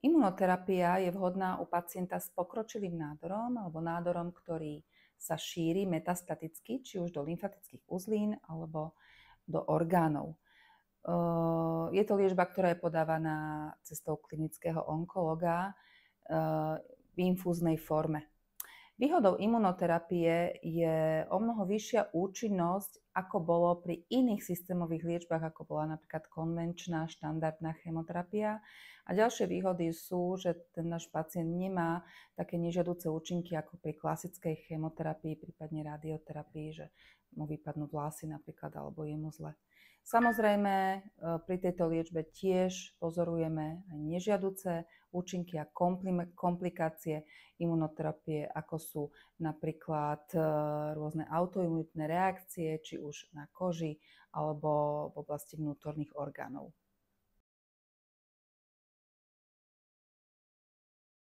Imunoterapia je vhodná u pacienta s pokročilým nádorom alebo nádorom, ktorý sa šíri metastaticky, či už do lymfatických uzlín alebo do orgánov. Je to liečba, ktorá je podávaná cestou klinického onkologa v infúznej forme. Výhodou imunoterapie je omnoho vyššia účinnosť, ako bolo pri iných systémových liečbách, ako bola napríklad konvenčná, štandardná chemoterapia. A ďalšie výhody sú, že ten náš pacient nemá také nežiaduce účinky ako pri klasickej chemoterapii, prípadne radioterapii, že mu vypadnú vlasy napríklad, alebo je mu zle. Samozrejme, pri tejto liečbe tiež pozorujeme aj nežiaduce účinky a komplikácie imunoterapie, ako sú napríklad rôzne autoimunitné reakcie, či už na koži alebo v oblasti vnútorných orgánov.